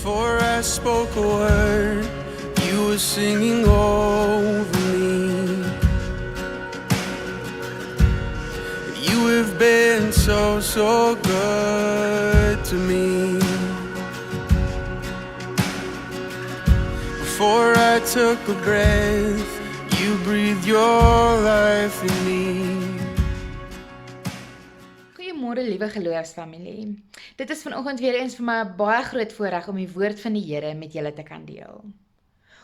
Before I spoke a word, you were singing over me. You have been so, so good to me. Before I took a breath, you breathed your life in me. Goeiemôre liewe geloofsfamilie. Dit is vanoggend weer eens vir my 'n baie groot voorreg om die woord van die Here met julle te kan deel.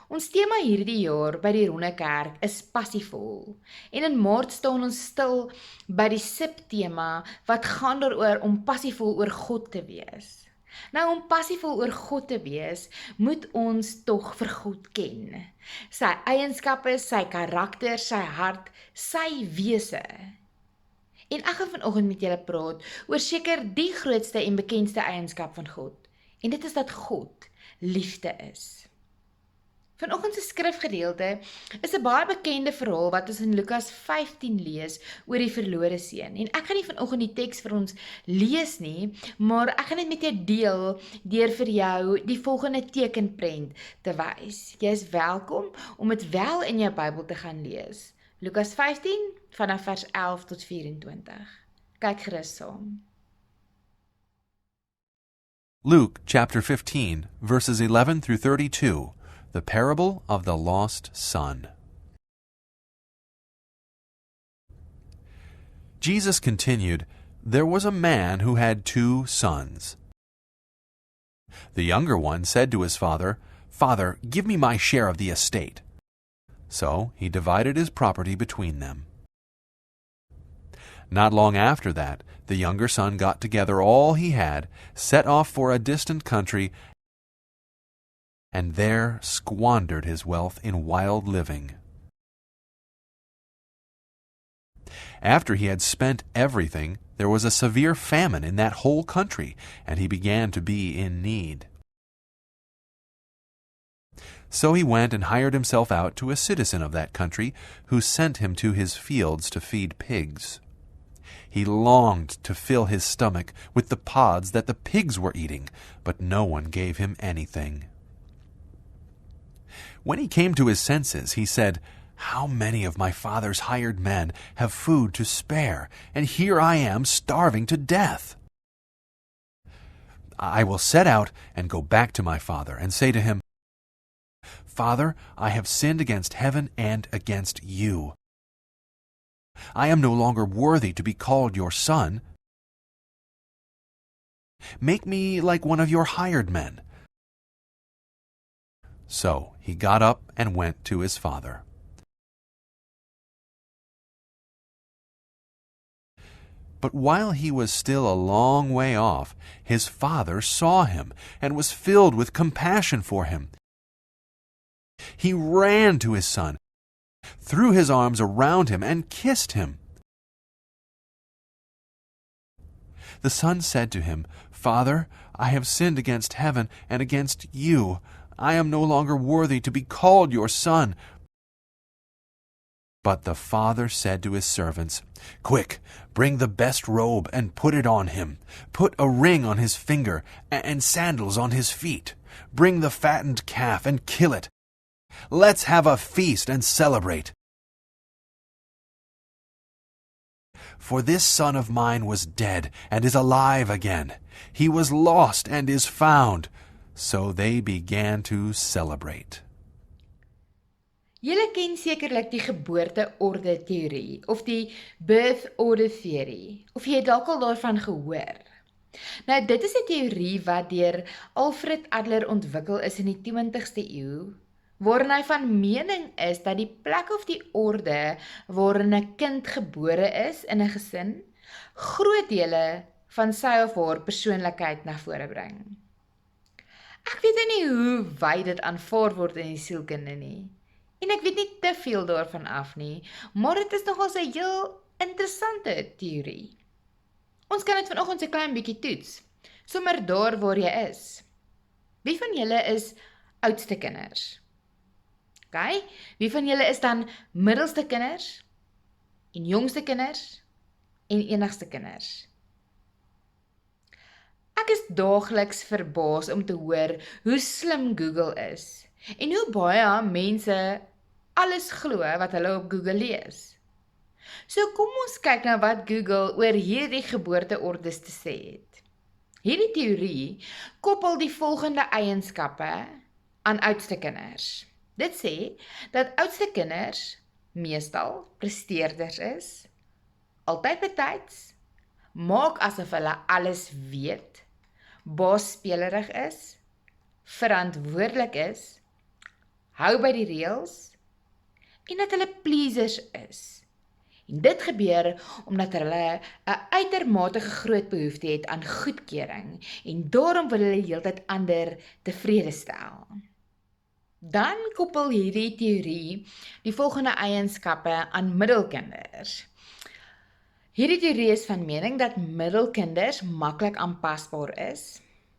Ons tema hierdie jaar by die Ronde Kerk is passievol. En in Maart staan ons stil by die subtema wat gaan daaroor om passievol oor God te wees. Nou om passievol oor God te wees, moet ons tog vir God ken. Sy eienskappe, sy karakter, sy hart, sy wese. En ek gaan vanoggend met julle praat oor seker die grootste en bekendste eienskap van God. En dit is dat God liefde is. Vanoggend se skrifgedeelte is 'n baie bekende verhaal wat ons in Lukas 15 lees oor die verlore seun. En ek gaan nie vanoggend die teks vir ons lees nie, maar ek gaan dit met jou deel deur vir jou die volgende tekenprent te wys. Jy is welkom om dit wel in jou Bybel te gaan lees. Lukas 15 vanaf vers 11 tot 24. Kyk gerus saam. Luke chapter 15, verses 11 through 32, the parable of the lost son. Jesus continued, "There was a man who had 2 sons. The younger one said to his father, 'Father, give me my share of the estate.' So he divided his property between them. Not long after that, the younger son got together all he had, set off for a distant country, and there squandered his wealth in wild living. After he had spent everything, there was a severe famine in that whole country, and he began to be in need. So he went and hired himself out to a citizen of that country, who sent him to his fields to feed pigs. He longed to fill his stomach with the pods that the pigs were eating, but no one gave him anything. When he came to his senses, he said, 'How many of my father's hired men have food to spare, and here I am starving to death? I will set out and go back to my father and say to him, Father, I have sinned against heaven and against you. I am no longer worthy to be called your son. Make me like one of your hired men.' So he got up and went to his father. But while he was still a long way off, his father saw him and was filled with compassion for him. He ran to his son, threw his arms around him, and kissed him. The son said to him, 'Father, I have sinned against heaven and against you. I am no longer worthy to be called your son.' But the father said to his servants, 'Quick, bring the best robe and put it on him. Put a ring on his finger and sandals on his feet. Bring the fattened calf and kill it. Let's have a feast and celebrate. For this son of mine was dead and is alive again. He was lost and is found.' So they began to celebrate." Julle ken sekerlik die geboorteorde teorie of die birth order theory, of jy het dalk al daarvan gehoor. Nou dit is 'n teorie wat deur Alfred Adler ontwikkel is in die 20ste eeu, waarin hy van mening is dat die plek of die orde waarin 'n kind gebore is in 'n gesin, groot dele van sy of haar persoonlikheid na vore bring. Ek weet nie hoe wyd dit aanvaar word in die sielkunde nie. En ek weet nie te veel daarvan af nie, maar dit is nogals 'n heel interessante teorie. Ons kan dit vanoggend so klein bietjie toets, sommer daar waar jy is. Wie van julle is oudste kinders? Okay? Wie van julle is dan middelste kinders, en jongste kinders, en enigste kinders? Ek is daagliks verbaas om te hoor hoe slim Google is en hoe baie mense alles glo wat hulle op Google lees. So kom ons kyk na wat Google oor hierdie geboorteordes te sê het. Hierdie teorie koppel die volgende eienskappe aan oudste kinders. Dit sê dat oudste kinders meestal presteerders is, altyd betyds, maak asof hulle alles weet, baasspelerig is, verantwoordelik is, hou by die reëls en dat hulle pleasers is. En dit gebeur omdat hulle 'n uitermate groot behoefte het aan goedkeuring en daarom wil hulle heeltyd ander tevrede stel. Dan koppel hierdie teorie die volgende eienskappe aan middelkinders. Hierdie teorie is van mening dat middelkinders maklik aanpasbaar is,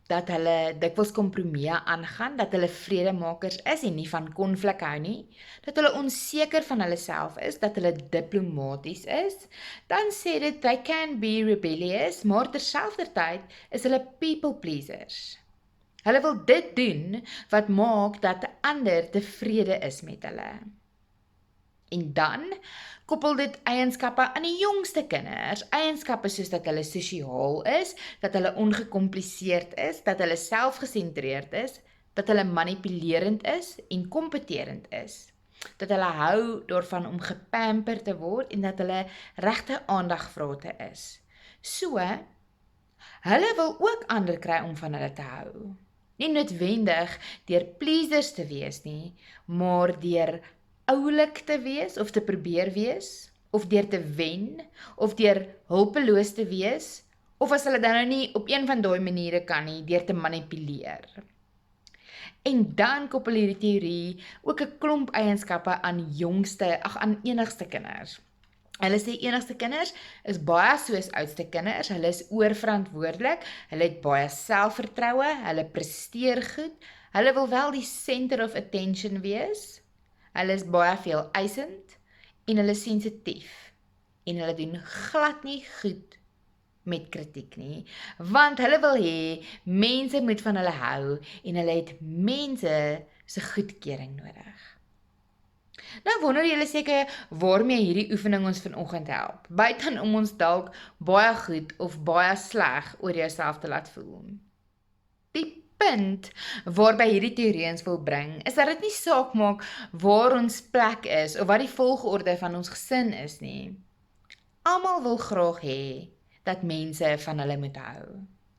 dat hulle dikwels kompromieë aangaan, dat hulle vredemakers is en nie van konflik hou nie, dat hulle onseker van hulle self is, dat hulle diplomaties is, dan sê dit they can be rebellious, maar terselfdertyd is hulle people pleasers. Hulle wil dit doen wat maak dat 'n ander tevrede is met hulle. En dan koppel dit eienskappe aan die jongste kinders, eienskappe soos dat hulle sosiaal is, dat hulle ongekompliseerd is, dat hulle selfgesentreerd is, dat hulle manipulerend is en kompeterend is, dat hulle hou daarvan om gepamper te word en dat hulle regte aandagvrate is. So, hulle wil ook ander kry om van hulle te hou. Nie noodwendig deur pleasers te wees nie, maar deur oulik te wees of te probeer wees, of deur te wen, of deur hulpeloos te wees, of as hulle dan nou nie op een van daai maniere kan nie, deur te manipuleer. En dan koppel hierdie teorie ook 'n klomp eienskappe aan aan enigste kinders. Hulle sê enigste kinders is baie soos oudste kinders, hulle is oorverantwoordelik, hulle het baie selfvertroue, hulle presteer goed, hulle wil wel die center of attention wees, hulle is baie veel eisend en hulle is sensitief en hulle doen glad nie goed met kritiek nie, want hulle wil hê mense moet van hulle hou en hulle het mense se goedkeuring nodig. Nou wonder julle seker waarmee hierdie oefening ons vanoggend help, buiten om ons dalk baie goed of baie sleg oor jouself te laat voel. Die punt waarby hierdie teorie ons wil bring, is dat dit nie saak maak waar ons plek is of wat die volgorde van ons gesin is nie. Almal wil graag hê dat mense van hulle moet hou.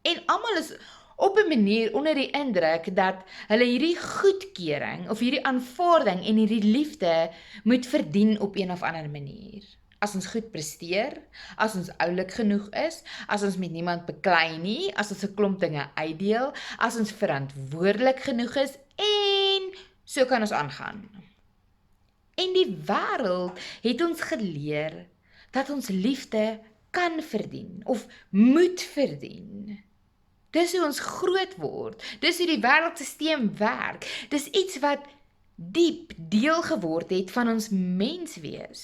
En almal is op 'n manier onder die indruk dat hulle hierdie goedkeuring of hierdie aanvaarding en hierdie liefde moet verdien op een of ander manier. As ons goed presteer, as ons oulik genoeg is, as ons met niemand beklei nie, as ons 'n klomp dinge uitdeel, as ons verantwoordelik genoeg is en so kan ons aangaan. En die wêreld het ons geleer dat ons liefde kan verdien of moet verdien. Dis hoe ons groot word, dis hoe die wêreldstelsel werk, dis iets wat diep deel geword het van ons menswees.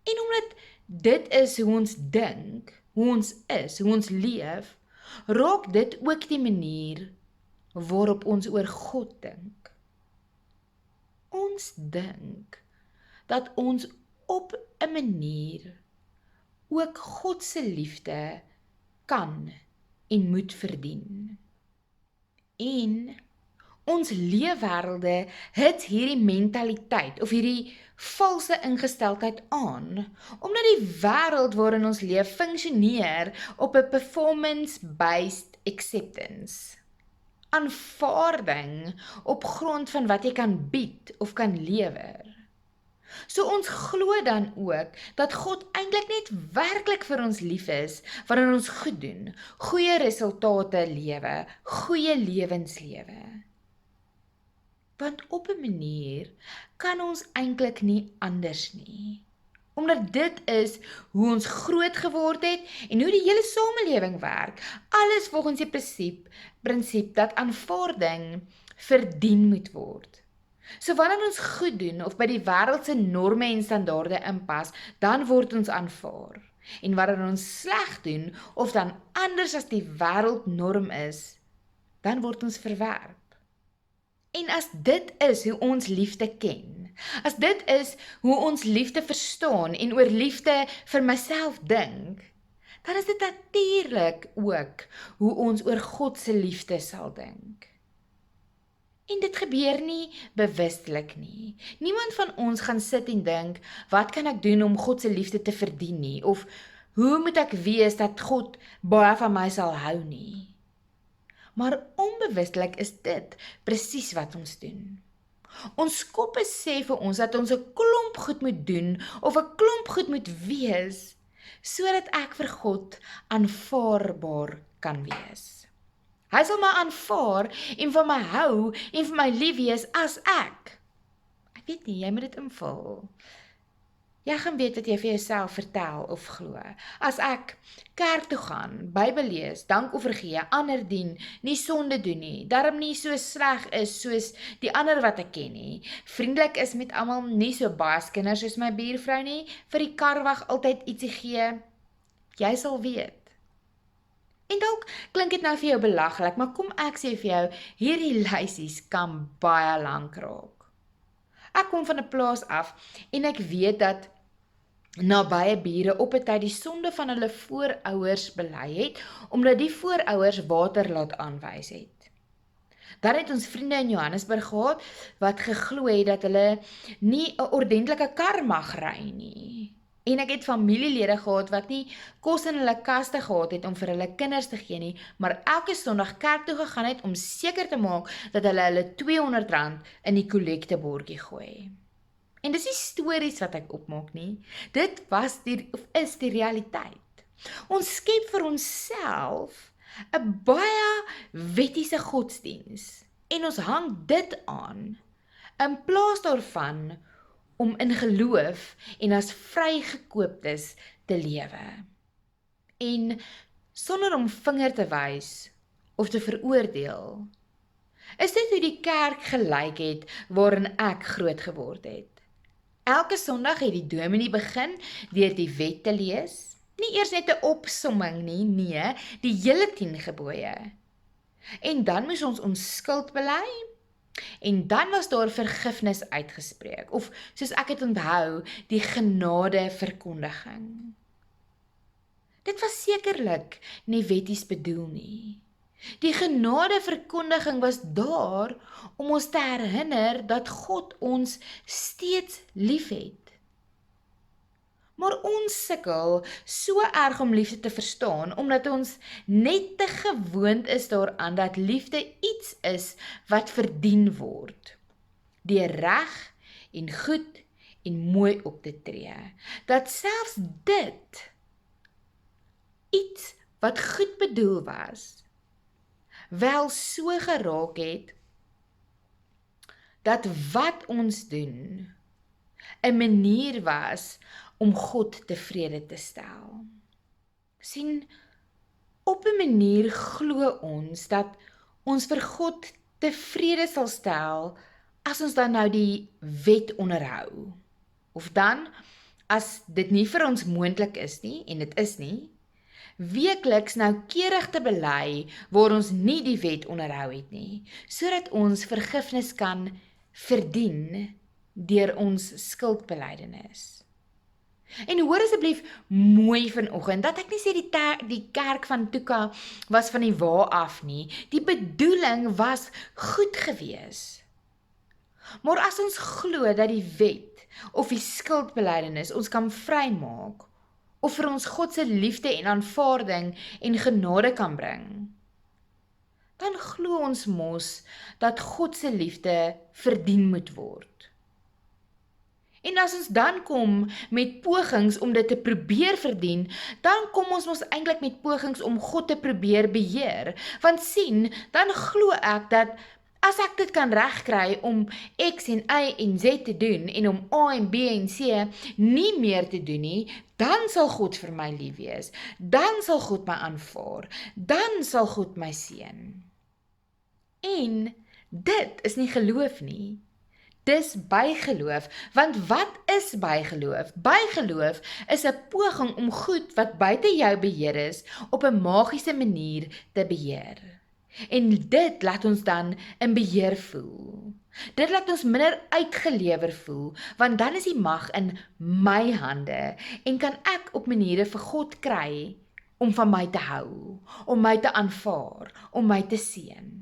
En omdat dit is hoe ons dink, hoe ons is, hoe ons leef, raak dit ook die manier waarop ons oor God dink. Ons dink dat ons op 'n manier ook God se liefde kan en moet verdien. En ons leefwêrelde het hierdie mentaliteit of hierdie valse ingesteldheid aan, omdat die wêreld waarin ons leef funksioneer op 'n performance-based acceptance. Aanvaarding op grond van wat jy kan bied of kan lewer. So ons glo dan ook dat God eintlik net werklik vir ons lief is wanneer ons goed doen, goeie resultate lewe, goeie lewenslewe. Want op 'n manier kan ons eintlik nie anders nie. Omdat dit is hoe ons groot geword het en hoe die hele samelewing werk. Alles volgens die prinsip dat aanvaarding verdien moet word. So wanneer ons goed doen of by die wêreld se norme en standaarde inpas, dan word ons aanvaar. En wanneer ons sleg doen, of dan anders as die wêreldnorm is, dan word ons verwerp. En as dit is hoe ons liefde ken, as dit is hoe ons liefde verstaan en oor liefde vir myself dink, dan is dit natuurlik ook hoe ons oor God se liefde sal dink. En dit gebeur nie bewustelik nie. Niemand van ons gaan sit en dink, wat kan ek doen om God se liefde te verdien nie, of hoe moet ek wees dat God baie van my sal hou nie. Maar onbewustelik is dit presies wat ons doen. Ons koppe sê vir ons dat ons 'n klomp goed moet doen of 'n klomp goed moet wees, sodat ek vir God aanvaarbaar kan wees. Hy sal my aanvaar en van my hou en vir my lief wees as ek. Ek weet nie, jy moet dit invul. Jy gaan weet wat jy vir jouself vertel of glo. As ek kerk toe gaan, Bybel lees, dankoffer gee, ander dien, nie sonde doen nie, darm nie so sleg is soos die ander wat ek ken nie, vriendelik is met almal, nie so baie kinders soos my buurvrou nie, vir die karwag altyd ietsie gee, jy sal weet. En dalk klink dit nou vir jou belaglik, maar kom ek sê vir jou, hierdie lysies kan baie lank raak. Ek kom van 'n plaas af en ek weet dat nabye bure op 'n tyd die sonde van hulle voorouers bely het, omdat die voorouers water laat aanwys het. Dan het ons vriende in Johannesburg gehad, wat geglo het dat hulle nie 'n ordentlike kar mag ry nie. En ek het familielede gehad wat nie kos in hulle kaste gehad het om vir hulle kinders te gee nie, maar elke Sondag kerk toe gegaan het om seker te maak dat hulle R200 in die kollektebordjie gooi. En dis nie stories wat ek opmaak nie, dit is die realiteit. Ons skep vir onsself 'n baie wettiese godsdiens en ons hang dit aan in plaas daarvan om in geloof en as vrygekooptes te lewe. En sonder om vinger te wys of te veroordeel, is dit hoe die kerk gelyk het waarin ek groot geword het. Elke Sondag het die dominee begin deur die wet te lees, nie eers net 'n opsomming nie, nee, die hele 10 gebooie. En dan moes ons skuld bely, en dan was daar vergifnis uitgespreek, of soos ek het onthou, die genadeverkondiging. Dit was sekerlik nie wetties bedoel nie. Die genadeverkondiging was daar om ons te herinner dat God ons steeds liefhet. Maar ons sukkel so erg om liefde te verstaan, omdat ons net te gewoond is daaraan dat liefde iets is wat verdien word, deur reg en goed en mooi op te tree. Dat selfs dit, iets wat goed bedoel was, wel so geraak het, dat wat ons doen, 'n manier was om God tevrede te stel. Sien, op 'n manier glo ons dat ons vir God tevrede sal stel as ons dan nou die wet onderhou. Of dan, as dit nie vir ons moontlik is nie, en dit is nie, weekliks noukeurig te bely waar ons nie die wet onderhou het nie, sodat ons vergifnis kan verdien deur ons skuldbelydenis. En hoor asseblief mooi vanoggend, dat ek nie sê die kerk van Tuka was van die wa af nie, die bedoeling was goed gewees. Maar as ons glo dat die wet of die skuldbelydenis ons kan vrymaak, of vir ons God se liefde en aanvaarding en genade kan bring, dan glo ons mos dat God se liefde verdien moet word. En as ons dan kom met pogings om dit te probeer verdien, dan kom ons mos eintlik met pogings om God te probeer beheer. Want sien, dan glo ek dat as ek dit kan regkry om X en Y en Z te doen en om A en B en C nie meer te doen nie, dan sal God vir my lief wees. Dan sal God my aanvaar. Dan sal God my seën. En dit is nie geloof nie. Dis bygeloof, want wat is bygeloof? Bygeloof is 'n poging om goed wat buite jou beheer is, op 'n magiese manier te beheer. En dit laat ons dan in beheer voel. Dit laat ons minder uitgelewer voel, want dan is die mag in my hande en kan ek op maniere vir God kry om van my te hou, om my te aanvaar, om my te seën.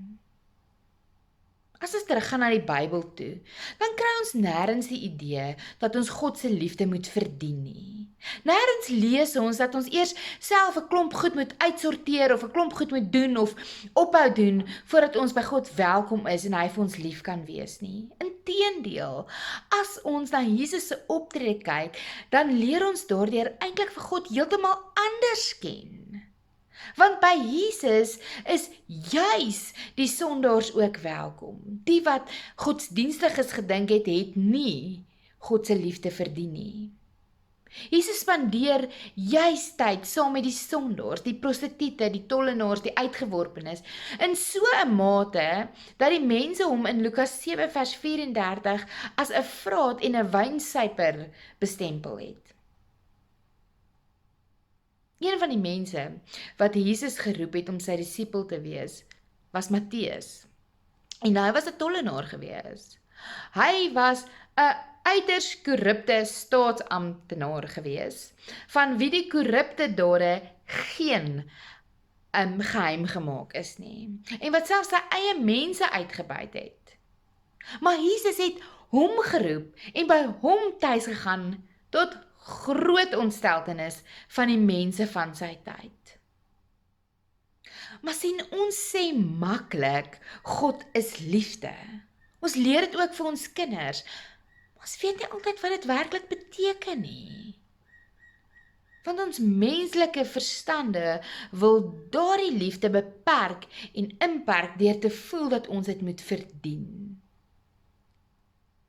As ons teruggaan na die Bybel toe, dan kry ons nêrens die idee dat ons God se liefde moet verdien nie. Nêrens lees ons dat ons eers self 'n klomp goed moet uitsorteer of 'n klomp goed moet doen of ophou doen voordat ons by God welkom is en hy vir ons lief kan wees nie. Inteendeel, as ons na Jesus se optrede kyk, dan leer ons daardeur eintlik vir God heeltemal anders ken. Want by Jesus is juis die sondaars ook welkom. Die wat godsdienstiges gedink het nie God se liefde verdien nie. Jesus spandeer juis tyd saam met die sondaars, die prostituie, die tollenaars, die uitgeworpenes, in so 'n mate dat die mense hom in Lukas 7 vers 34 as 'n vraat en 'n wynsuiper bestempel het. Een van die mense wat Jesus geroep het om sy disipel te wees, was Matteus. En hy was 'n tollenaar gewees. Hy was 'n uiters korrupte staatsamptenaar gewees, van wie die korrupte dade geen geheim gemaak is nie, en wat selfs sy eie mense uitgebuit het. Maar Jesus het hom geroep en by hom tuis gegaan tot groot ontsteltenis van die mense van sy tyd. Maar sien, ons sê maklik, God is liefde. Ons leer dit ook vir ons kinders, maar ons weet nie altyd wat dit werklik beteken nie. Want ons menslike verstande wil daardie liefde beperk en inperk deur te voel dat ons dit moet verdien.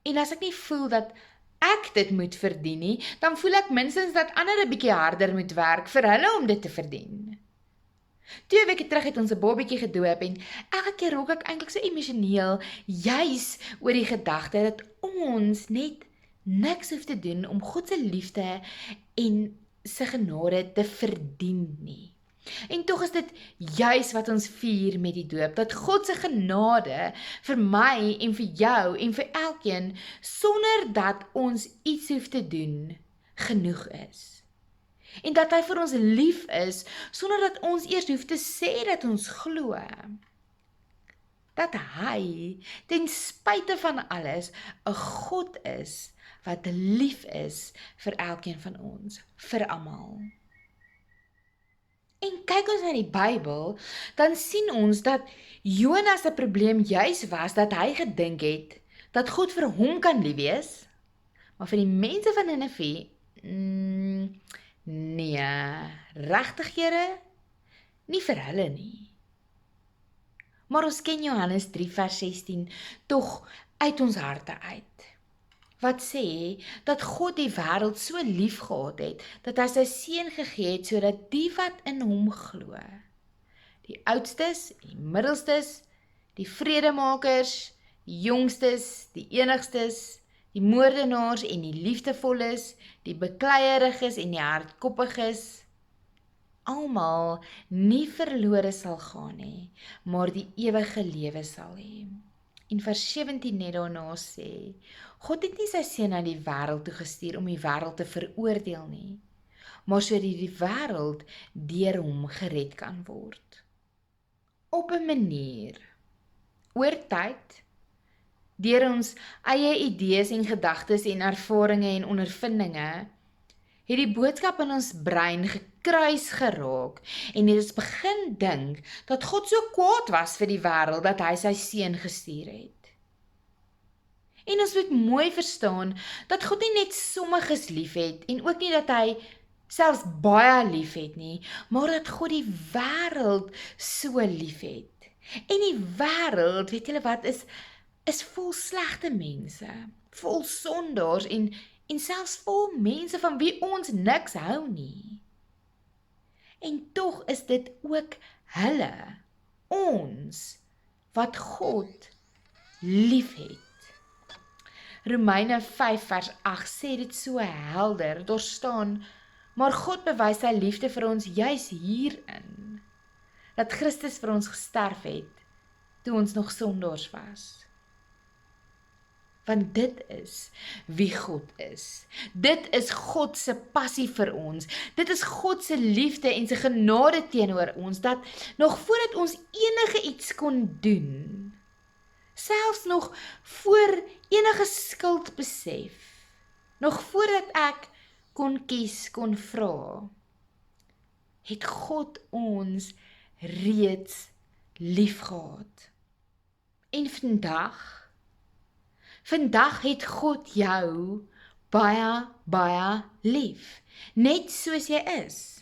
En as ek nie voel dat ek dit moet verdien nie, dan voel ek minstens dat ander 'n bietjie harder moet werk vir hulle om dit te verdien. 2 weke terug het ons 'n babatjie gedoop en elke keer raak ek eintlik so emosioneel, juis oor die gedagte dat ons net niks hoef te doen om God se liefde en sy genade te verdien nie. En tog is dit juis wat ons vier met die doop, dat God se genade vir my en vir jou en vir elkeen, sonder dat ons iets hoef te doen, genoeg is. En dat hy vir ons lief is, sonder dat ons eers hoef te sê dat ons glo. Dat hy, ten spyte van alles, 'n God is, wat lief is vir elkeen van ons, vir almal. En kyk ons na die Bybel, dan sien ons dat Jonas se probleem juis was dat hy gedink het dat God vir hom kan lief wees, maar vir die mense van Ninive, nee, regtig Here, nie vir hulle nie. Maar ons ken Johannes 3 vers 16 tog uit ons harte uit. Wat sê dat God die wêreld so lief gehad het, dat hy sy seun gegee het, sodat die wat in hom glo, die oudstes, die middelstes, die vredemakers, die jongstes, die enigstes, die moordenaars en die liefdevolles, die bekleieriges en die hardkoppiges, almal nie verlore sal gaan nie, maar die ewige lewe sal hê. En vers 17 net daarna sê, God het nie sy seun na die wêreld toe gestuur om die wêreld te veroordeel nie, maar sodat die wêreld deur hom gered kan word. Op 'n manier, oor tyd, deur ons eie idees en gedagtes en ervarings en ondervindinge, het die boodskap in ons brein gekruis geraak en het ons begin dink dat God so kwaad was vir die wêreld dat hy sy seun gestuur het. En ons moet mooi verstaan dat God nie net sommiges lief het en ook nie dat hy selfs baie lief het nie, maar dat God die wêreld so lief het. En die wêreld, weet julle wat, is vol slegte mense, vol sondaars en selfs vol mense van wie ons niks hou nie. En tog is dit ook hulle, ons, wat God lief het. Romeine 5 vers 8 sê dit so helder, daar staan, maar God bewys sy liefde vir ons juis hierin, dat Christus vir ons gesterf het, toe ons nog sondaars was. Want dit is wie God is. Dit is God se passie vir ons. Dit is God se liefde en sy genade teenoor ons, dat nog voordat ons enige iets kon doen, selfs nog voor enige skuld besef, nog voordat ek kon kies, kon vra, het God ons reeds liefgehad. En vandag het God jou baie, baie lief, net soos jy is.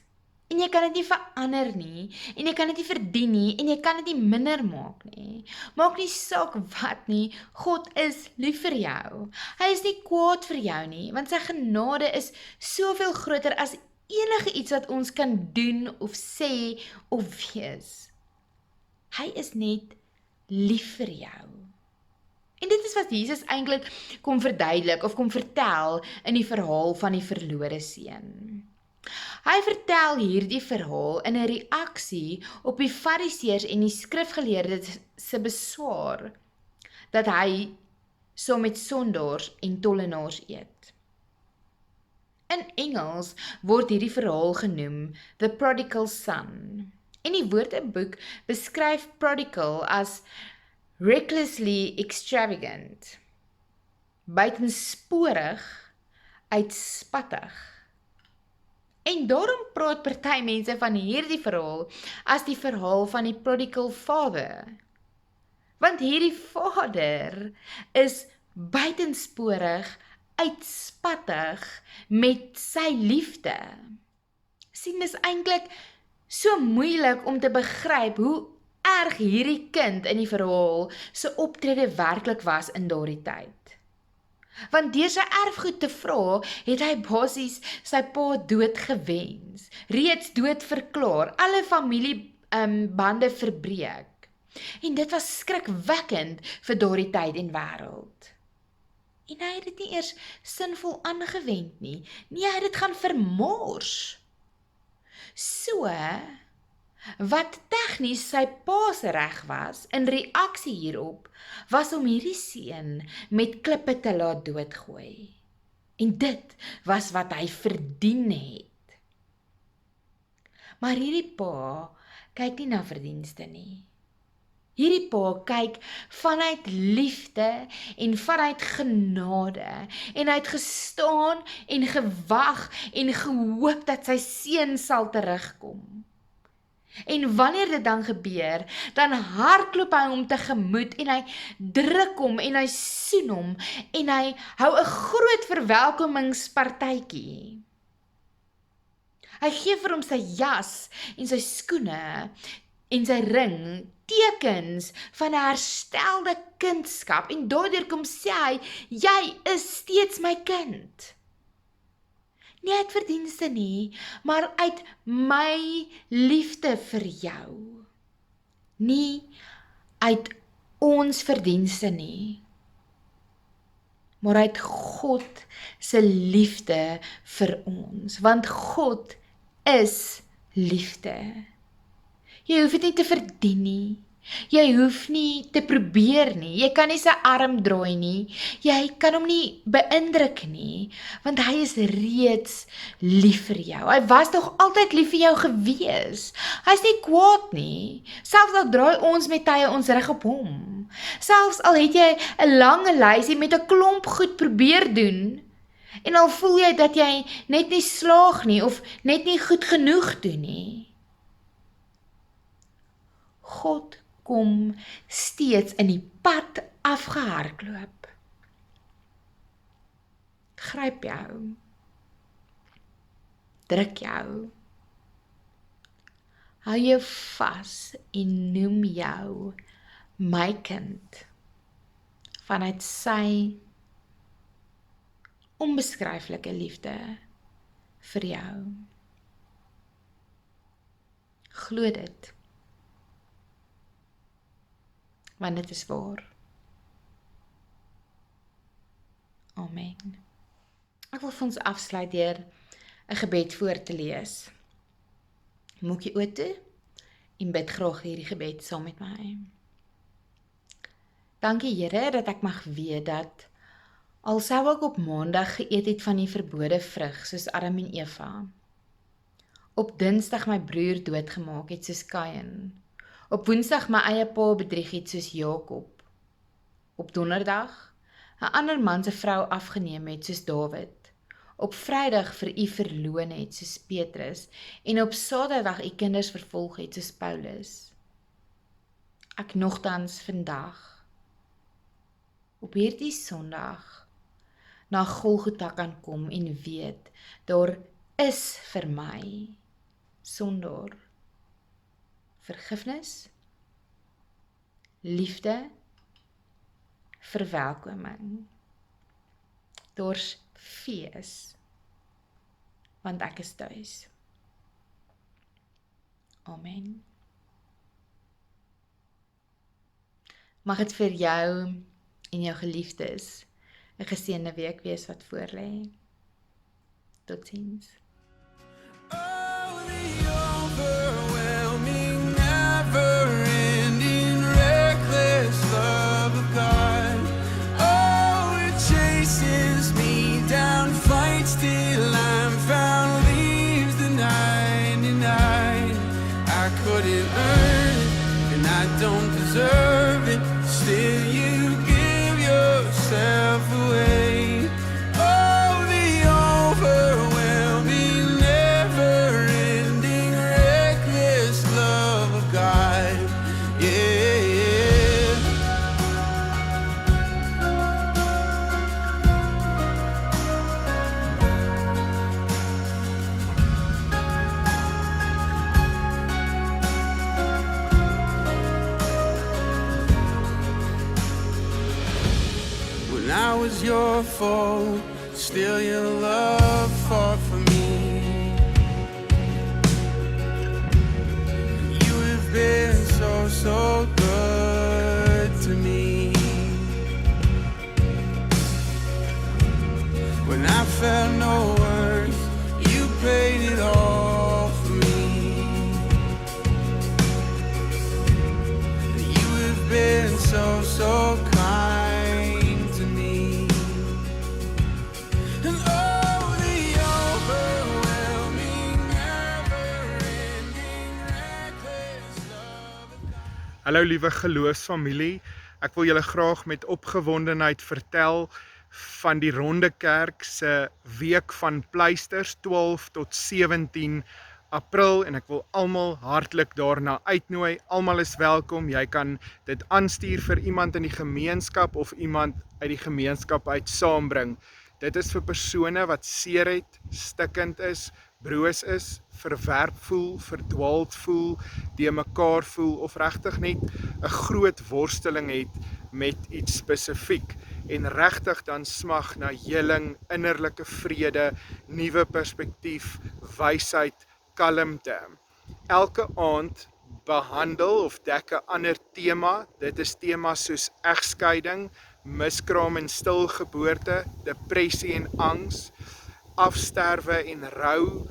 En jy kan dit nie verander nie, en jy kan dit nie verdien nie, en jy kan dit nie minder maak nie. Maak nie saak wat nie, God is lief vir jou. Hy is nie kwaad vir jou nie, want sy genade is soveel groter as enige iets wat ons kan doen of sê of wees. Hy is net lief vir jou. En dit is wat Jesus eintlik kom verduidelik of kom vertel in die verhaal van die verlore seun. Hy vertel hierdie verhaal in 'n reaksie op die Fariseërs en die skrifgeleerdes se beswaar dat hy saam met sondaars en tollenaars eet. In Engels word hierdie verhaal genoem The Prodigal Son. En die Woordeboek beskryf prodigal as recklessly extravagant, buitensporig, uitspattig. En daarom praat party mense van hierdie verhaal as die verhaal van die prodigal father. Want hierdie vader is buitensporig, uitspattig met sy liefde. Sien, dis eintlik so moeilik om te begryp hoe erg hierdie kind in die verhaal se optrede werklik was in daardie tyd. Want deur sy erfgoed te vra, het hy basies sy pa dood gewens, reeds dood verklaar, alle familiebande verbreek. En dit was skrikwekkend vir daardie tyd en wêreld. En hy het dit nie eers sinvol aangewend nie. Nee, hy het dit gaan vermors. So, wat tegnies sy pa se reg was, in reaksie hierop, was om hierdie seun met klippe te laat doodgooi. En dit was wat hy verdien het. Maar hierdie pa kyk nie na verdienste nie. Hierdie pa kyk vanuit liefde en vanuit genade, en hy het gestaan en gewag en gehoop dat sy seun sal terugkom. En wanneer dit dan gebeur, dan hardloop hy hom tegemoet en hy druk hom en hy soen hom en hy hou 'n groot verwelkomingspartytjie. Hy gee vir hom sy jas en sy skoene en sy ring, tekens van 'n herstelde kindskap, en daardeur kom sê hy, jy is steeds my kind. Nie uit verdienste nie, maar uit my liefde vir jou. Nie uit ons verdienste nie, maar uit God se liefde vir ons, want God is liefde. Jy hoef dit nie te verdien nie. Jy hoef nie te probeer nie. Jy kan nie sy arm draai nie. Jy kan hom nie beïndruk nie, want hy is reeds lief vir jou. Hy was nog altyd lief vir jou gewees. Hy's nie kwaad nie. Selfs al draai ons met tye ons rug op hom. Selfs al het jy 'n lange lysie met 'n klomp goed probeer doen, en al voel jy dat jy net nie slaag nie, of net nie goed genoeg doen nie. God kom steeds in die pad afgehardloop. Gryp jou. Druk jou. Hou jou vas en noem jou my kind. Vanuit sy onbeskryflike liefde vir jou. Glo dit. Want dit is waar. Amen. Ek wil vir ons afsluit deur 'n gebed voor te lees. Maak jy oë toe en bid graag hierdie gebed saam met my. Dankie Here dat ek mag weet dat al sou ek op Maandag geëet het van die verbode vrug soos Adam en Eva, op Dinsdag my broer doodgemaak het soos Kain, op Woensdag my eie pa bedrieg het soos Jakob, op Donderdag 'n ander man se vrou afgeneem het soos Dawid, op Vrydag vir u verloon het soos Petrus en op Saterdag u kinders vervolg het soos Paulus. Ek nogtans vandag, op hierdie Sondag, na Golgotha kan kom en weet, daar is vir my sondaar vergifnis, liefde, verwelkoming. Daar's fees, want ek is tuis. Amen. Mag dit vir jou en jou geliefdes 'n geseënde week wees wat voorlê. Totsiens. Oh, the overwhelming, never-ending, reckless love of God. Oh, it chases me down, fights till I'm found, leaves the 99. I couldn't earn it, and I don't deserve it. Still, you give yourself away. Oh, the overwhelming, never-ending, reckless love of God. Yeah. When I was your foe, still your love fought for me. You have been so good to me. When I felt no worth, you paid it all for me. You have been so kind to me. And oh, the overwhelming, never-ending, reckless love of God. Hallo liewe geloofsfamilie, ek wil julle graag met opgewondenheid vertel van die Ronde Kerk se week van pleisters 12 tot 17 April en ek wil almal hartlik daarna uitnooi. Almal is welkom. Jy kan dit aanstuur vir iemand in die gemeenskap of iemand uit die gemeenskap uit saambring. Dit is vir persone wat seer het, stikkend is, broos is, verwerp voel, verdwaald voel, die mekaar voel of regtig net 'n groot worsteling het met iets spesifiek en regtig dan smag na heling, innerlike vrede, nuwe perspektief, wysheid, kalmte. Elke aand behandel of dek 'n ander tema. Dit is temas soos egskeiding, miskraam en stilgeboorte, depressie en angs, afsterwe en rou,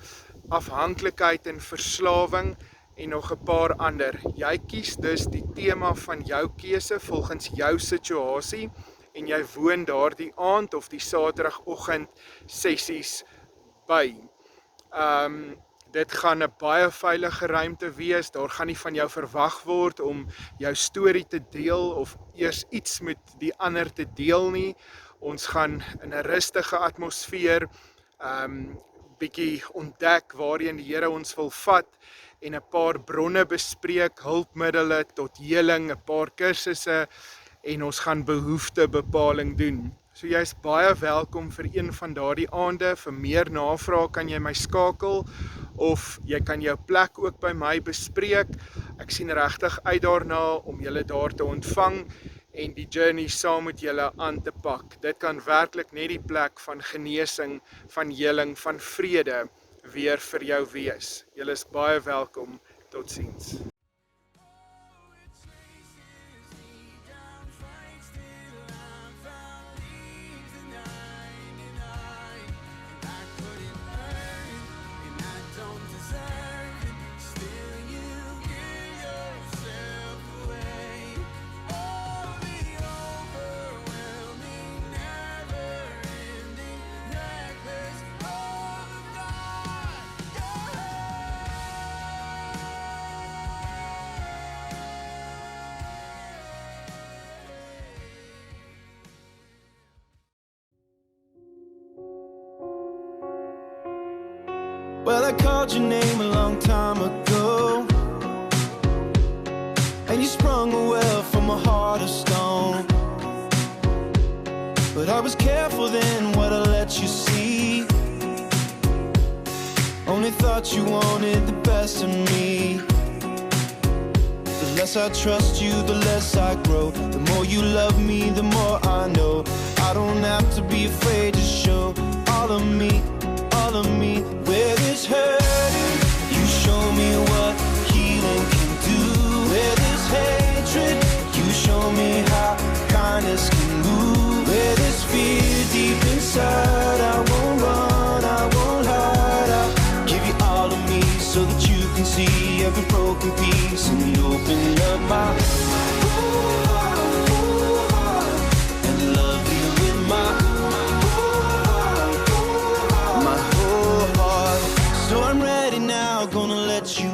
afhanklikheid en verslawing en nog 'n paar ander. Jy kies dus die tema van jou keuse volgens jou situasie en jy woon daardie aand of die Saterdagoggend sessies by. Dit gaan 'n baie veilige ruimte wees. Daar gaan nie van jou verwag word om jou storie te deel of eers iets met die ander te deel nie. Ons gaan in 'n rustige atmosfeer bietjie ontdek waarheen die Here ons wil vat en 'n paar bronne bespreek, hulpmiddele tot heling, 'n paar kursusse en ons gaan behoeftebepaling doen. So jy is baie welkom vir een van daardie aande. Vir meer navraag kan jy my skakel of jy kan jou plek ook by my bespreek. Ek sien regtig uit daarna om julle daar te ontvang en die journey saam met julle aan te pak. Dit kan werklik net die plek van genesing, van heling, van vrede weer vir jou wees. Julle is baie welkom. Totsiens. Well, I called your name a long time ago, and you sprung a well from a heart of stone. But I was careful then what I let you see. Only thought you wanted the best of me. The less I trust you, the less I grow. The more you love me, the more I know. I don't have to be afraid to show all of me, all of me. Where there's hurting, you show me what healing can do. Where there's hatred, you show me how kindness can move. Where there's fear deep inside, I won't run, I won't hide. I'll give you all of me so that you can see every broken piece and open up my whole heart and love you with my whole heart. So I'm ready now, gonna let you